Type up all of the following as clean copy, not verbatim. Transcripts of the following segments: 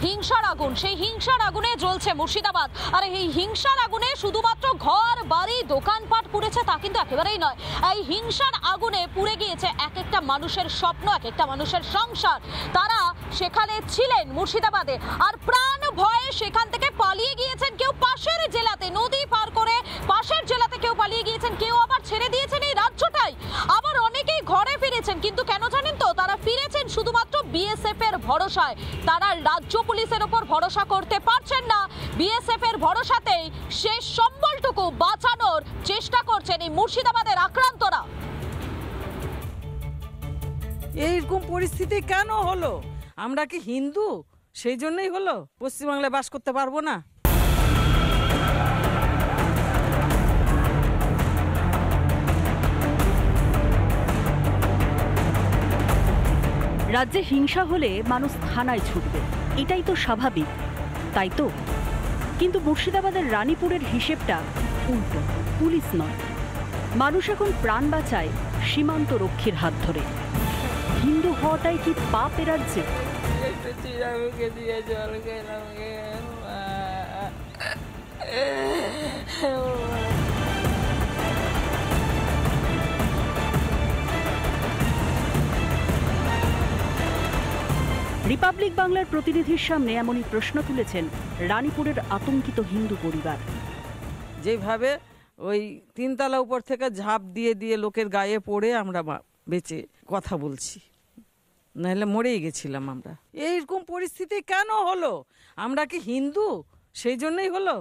হিংসার আগুন, সেই হিংসার আগুনে জ্বলছে মুর্শিদাবাদ। আর এই হিংসার আগুনে শুধুমাত্র ঘর বাড়ি দোকানপাট পুড়েছে তা কিন্তু একেবারেই নয়। এই হিংসার আগুনে পুড়ে গিয়েছে এক একটা মানুষের স্বপ্ন, এক একটা মানুষের সংসার। তারা সেখানে ছিলেন মুর্শিদাবাদে, আর প্রাণ ভয়ে সেখান থেকে পালিয়ে গিয়েছেন। কেউ পাশের জেলাতে নদী পার করে পাশের জেলাতে কেউ পালিয়ে গিয়েছেন, কেউ আবার ছেড়ে দিয়েছেন এই রাজ্যটাই। আবার অনেকেই ঘরে ফিরেছেন, কিন্তু কেন জানেন তো, তারা ফিরেছেন শুধুমাত্র বিএসএফ এর ভরসায়। তারা রাজ্য পুলিশের ওপর ভরসা করতে পারছেন না। বিএসএফ এর ভরসাতেই শেষ সম্বলটুকু বাঁচানোর চেষ্টা করছেন এই মুর্শিদাবাদের আক্রান্তরা। এইরকম পরিস্থিতি কেন হলো? আমরা কি হিন্দু? সেই জন্যই হলো। পশ্চিমবাংলায় বাস করতে পারবো না? রাজ্যে হিংসা হলে মানুষ থানায় ছুটবে, এটাই তো স্বাভাবিক, তাই তো? কিন্তু মুর্শিদাবাদের রানীপুরের হিসেবটা উল্টো। পুলিশ নয়, মানুষ এখন প্রাণ বাঁচায় সীমান্ত রক্ষীর হাত ধরে। হিন্দু হওয়াটাই কি পাপ এ রাজ্যে? রিপাবলিক বাংলার প্রতিনিধির সামনে এমনই প্রশ্ন তুলেছেন রানীপুরের আতঙ্কিত হিন্দু পরিবার। যেভাবে ওই তিনতলা উপর থেকে ঝাঁপ দিয়ে দিয়ে লোকের গায়ে পড়ে আমরা বেঁচে কথা বলছি, নাহলে মরেই গেছিলাম আমরা। এইরকম পরিস্থিতি কেন হলো? আমরা কি হিন্দু? সেই জন্যই হলো।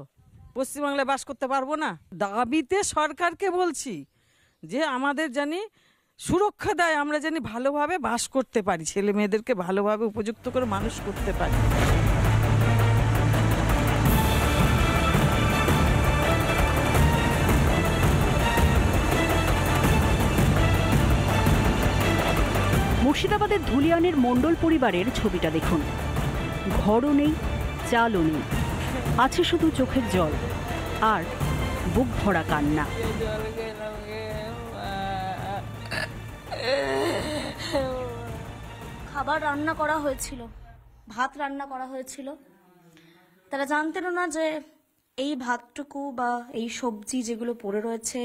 পশ্চিমবাংলায় বাস করতে পারবো না? দাবিতে সরকারকে বলছি যে আমাদের জানি সুরক্ষা দেয়, আমরা জানি ভালোভাবে বাস করতে পারি, ছেলে মেয়েদেরকে ভালোভাবে উপযুক্ত করে মানুষ করতে পারি। মুর্শিদাবাদের ধুলিয়ানের মণ্ডল পরিবারের ছবিটা দেখুন। ঘরও নেই, চালও নেই, আছে শুধু চোখের জল আর বুক ভরা কান্না। খাবার রান্না করা হয়েছিল, ভাত রান্না করা হয়েছিল। তারা জানতেন না যে এই ভাতটুকু বা এই সবজি যেগুলো পড়ে রয়েছে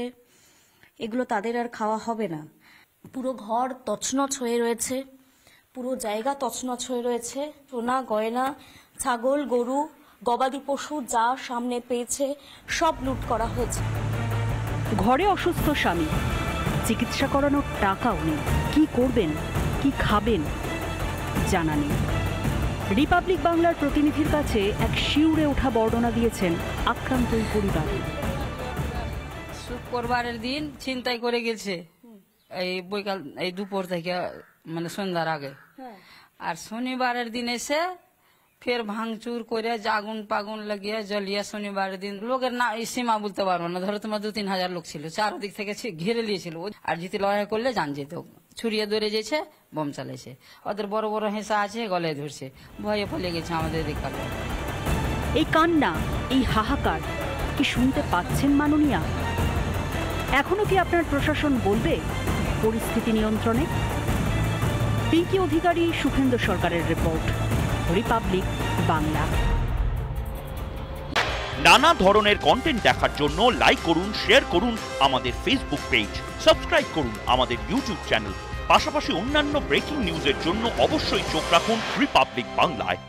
এগুলো তাদের আর খাওয়া হবে না। পুরো ঘর তছনছ হয়ে রয়েছে, পুরো জায়গা তছনছ হয়ে রয়েছে। সোনা গয়না, ছাগল গরু গবাদি পশু যা সামনে পেয়েছে সব লুট করা হয়েছে। ঘরে অসুস্থ স্বামী, চিকিৎসা করানোর টাকাও নেই। কি করবেন, কি খাবেন জানা নেই। রিপাবলিক বাংলার প্রতিনিধির কাছে এক শিউরে ওঠা বর্ণনা দিয়েছেন আক্রান্ত এই পরিবার। শুক্রবারের দিন ছিনতাই করে গেছে, এই বৈকাল এই দুপুর থেকে মানে সন্ধ্যার আগে। আর শনিবারের দিন এসে ফের ভাঙচুর করে আগুন পাগুন লাগিয়ে জ্বলিয়ে শনিবারের দিন লোকের না সীমা বলতে পারবো না। ধরো তোমার 2-3 হাজার লোক ছিল, চারদিক থেকে ঘিরে নিয়েছিল। আর যদি লড়াই করলে জান যেত, ছুরিয়ে ধরে যেছে, বোম চালাইছে। ওদের বড় বড় হেঁসা আছে, গলায় ধরছে, ভয়ে ফলে গেছে আমাদের দিককাল। এই কান্না, এই হাহাকার কি শুনতে পাচ্ছেন মাননীয়া? এখনো কি আপনার প্রশাসন বলবে পরিস্থিতি নিয়ন্ত্রণে? পিঙ্কি অধিকারী, সুখেন্দু সরকারের রিপোর্ট, রিপাবলিক বাংলা। নানা ধরনের কন্টেন্ট দেখার জন্য লাইক করুন, শেয়ার করুন আমাদের ফেসবুক পেজ, সাবস্ক্রাইব করুন আমাদের ইউটিউব চ্যানেল। পাশাপাশি অন্যান্য ব্রেকিং নিউজের জন্য অবশ্যই চোখ রাখুন রিপাবলিক বাংলায়।